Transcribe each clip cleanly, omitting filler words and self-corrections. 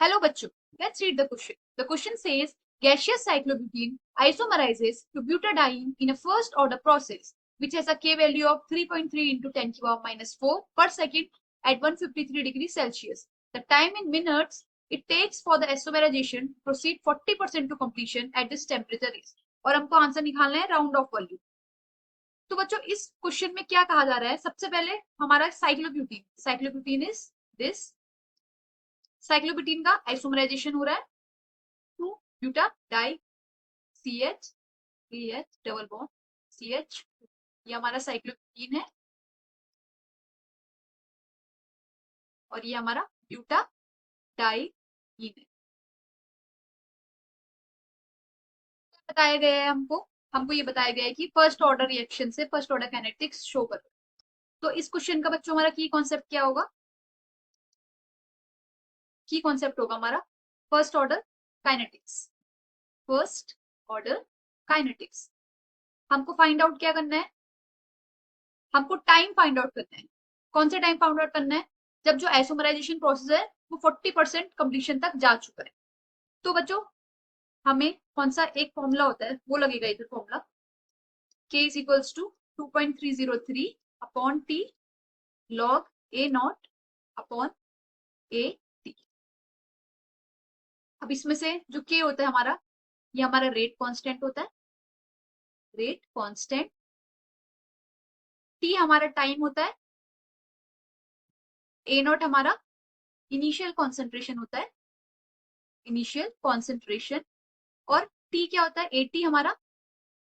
Hello, bachcho. Let's read the question. The question says gaseous cyclobutene isomerizes to butadiene in a first order process which has a K value of 3.3 into 10 to the power minus 4 per second at 153 degrees Celsius. The time in minutes it takes for the isomerization to proceed 40% to completion at this temperature is. और हमको answer निकालना है round of volume. तो बच्चों इस question में क्या कहा जा रहा है, सबसे पहले हमारा साइक्लोब्यूटीन इज दिस। साइक्लोब्यूटीन का आइसोमराइजेशन हो रहा है to buta di CH CH double bond CH, ये हमारा साइक्लोब्यूटीन है और ये हमारा ब्यूटा डाई है। बताया गया है हमको हमको ये बताया गया है कि फर्स्ट ऑर्डर रिएक्शन से फर्स्ट ऑर्डर काइनेटिक्स शो करो। तो इस क्वेश्चन का बच्चों हमारा की कॉन्सेप्ट क्या होगा, की कॉन्सेप्ट होगा हमारा first order kinetics. First order kinetics हमको फाइंड आउट क्या करना है, हमको टाइम फाइंड आउट करना है। कौन सा टाइम फाइंड आउट करना है, जब जो आइसोमराइजेशन प्रोसेस है वो 40% कंप्लीशन तक जा चुका है। तो बच्चों हमें कौन सा एक फॉर्मूला होता है वो लगेगा इधर, formula K is equals to 2.303 upon T log A naught upon A T। अब इसमें से जो K होता है हमारा, ये हमारा रेट कांस्टेंट होता है, रेट कांस्टेंट। T हमारा टाइम होता है, A नॉट हमारा इनिशियल कॉन्सेंट्रेशन होता है, इनिशियल कॉन्सेंट्रेशन। और T क्या होता है, AT हमारा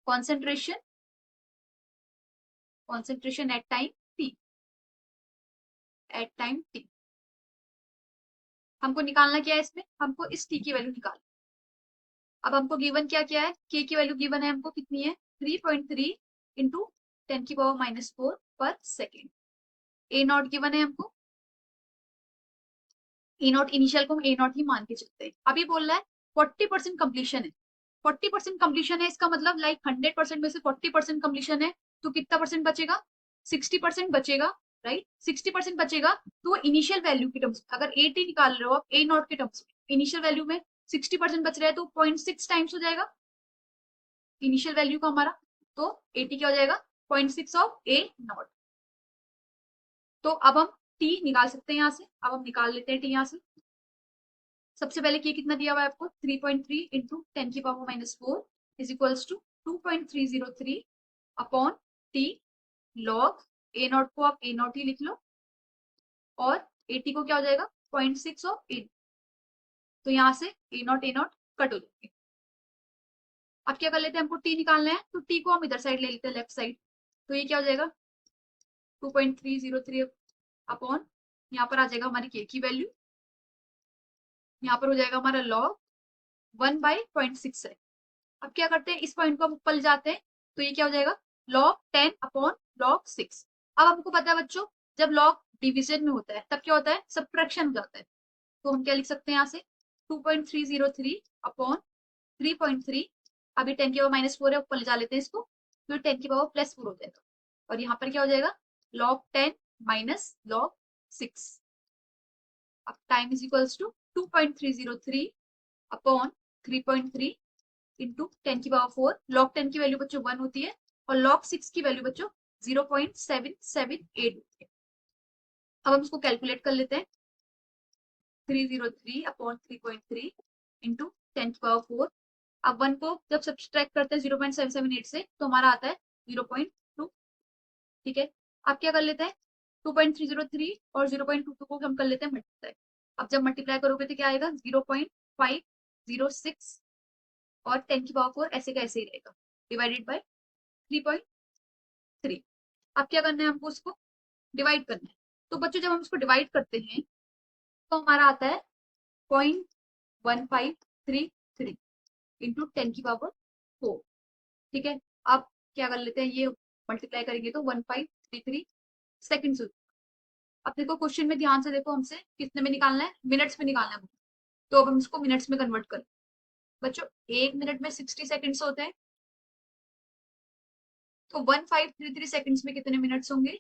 concentration, concentration at time T, at time T। हमको निकालना क्या है, इसमें हमको इस T की वैल्यू निकालना। अब हमको गिवन क्या क्या है, K की वैल्यू गिवन है हमको कितनी है 3.3 इंटू 10 की पावर माइनस 4 पर सेकेंड। A नॉट गिवन है हमको, ए नॉट इनिशियल को हम ए नॉट ही मान के चलते हैं। अभी बोल रहा है 40% कंप्लीशन है, 40% कंप्लीशन है, इसका मतलब लाइक 100% में से 40% कंप्लीशन है, तो कितना परसेंट बचेगा, 60% बचेगा, राइट। 60% बचेगा तो इनिशियल वैल्यू के टर्म्स में, अगर 80 निकाल रहे हो आप ए नॉट के टर्म्स में, इनिशियल वैल्यू में 60% बच रहा है तो 0.6 टाइम्स हो जाएगा इनिशियल वैल्यू का हमारा। तो 80 क्या हो जाएगा 0.6 ऑफ ए नॉट। तो अब हम टी निकाल सकते हैं यहाँ से, अब हम निकाल लेते हैं टी यहाँ से। सबसे पहले के कितना दिया हुआ है आपको 3.3 इंटू 10 की power minus 4 is equals to 2.303 upon T log A naught को आप ए नॉट ही लिख लो और 80 को क्या हो जाएगा 0.6 ऑफ ए। तो यहाँ से ए नॉट कट हो जाएंगे। अब क्या कर लेते हैं, हमको टी निकालना है तो टी को हम इधर साइड ले लेते हैं, लेफ्ट साइड। तो ये क्या हो जाएगा 2.303 अपॉन, यहाँ पर आ जाएगा हमारी के की वैल्यू, यहाँ पर हो जाएगा हमारा लॉग 1/0.6 है। अब क्या करते हैं, इस पॉइंट को हम ऊपर ले जाते हैं तो ये क्या हो जाएगा log 10 अपॉन log 6। अब हमको पता है बच्चों जब log डिवीजन में होता है तब क्या होता है सब्ट्रैक्शन हो जाता है। तो हम क्या लिख सकते हैं यहाँ से 2.303 अपॉन 3.3, अभी 10 की पावर माइनस 4 है, ऊपर ले जा लेते हैं इसको, तो 10 की पावर प्लस 4 हो जाएगा और यहाँ पर क्या हो जाएगा log 10 माइनस log 6। अब time is equals to 2.303 upon 3.3 into 10 की पावर 4। log 10 की वैल्यू बच्चों 1 होती है और log 6 की वैल्यू बच्चों 0.778 होती है। अब हम इसको कैलकुलेट कर लेते हैं 303 अपॉन 3.3 इंटू 10 की पावर 4। अब 1 को जब सब्सट्रैक्ट करते हैं 0.778 से तो हमारा आता है 0.2। ठीक है, अब क्या कर लेते हैं 2.303 और 0.22 को हम कर लेते हैं मल्टीप्लाई। अब जब मल्टीप्लाई करोगे तो क्या आएगा 0.506 और 10 की पावर 4 ऐसे का ऐसे ही रहेगा डिवाइडेड बाय 3.3। अब क्या करना है हमको उसको डिवाइड करना है। तो बच्चों जब हम इसको डिवाइड करते हैं तो हमारा आता है 0.1533 इंटू 10 की पावर 4। ठीक है, अब क्या कर लेते हैं, ये मल्टीप्लाई करेंगे तो 1533 सेकेंड्स। अब देखो क्वेश्चन में ध्यान से देखो, हमसे कितने में निकालना है, मिनट्स में निकालना है। तो अब हम इसको मिनट्स में कन्वर्ट करें। बच्चों 1 मिनट में 60 सेकेंड्स होते हैं, तो 1533 सेकेंड्स में कितने मिनट्स होंगे,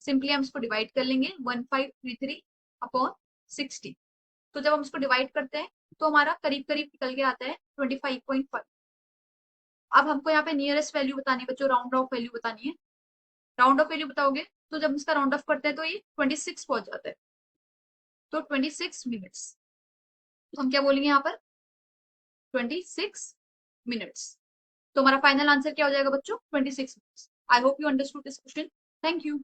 सिंपली हम इसको डिवाइड कर लेंगे 1533 अपॉन 60। तो जब हम इसको डिवाइड करते हैं तो हमारा करीब करीब निकल के आता है 25.5। अब हमको यहाँ पे नियरेस्ट वैल्यू बतानी है बच्चों, राउंड ऑफ वैल्यू बतानी है। राउंड ऑफ वैल्यू बताओगे तो जब इसका राउंड ऑफ करते हैं तो ये 26 पहुंच जाता है, तो 26 मिनट्स। तो हम क्या बोलेंगे यहाँ पर 26 मिनट्स। तो हमारा फाइनल आंसर क्या हो जाएगा बच्चों 26 minutes. I hope you understood this question. Thank you.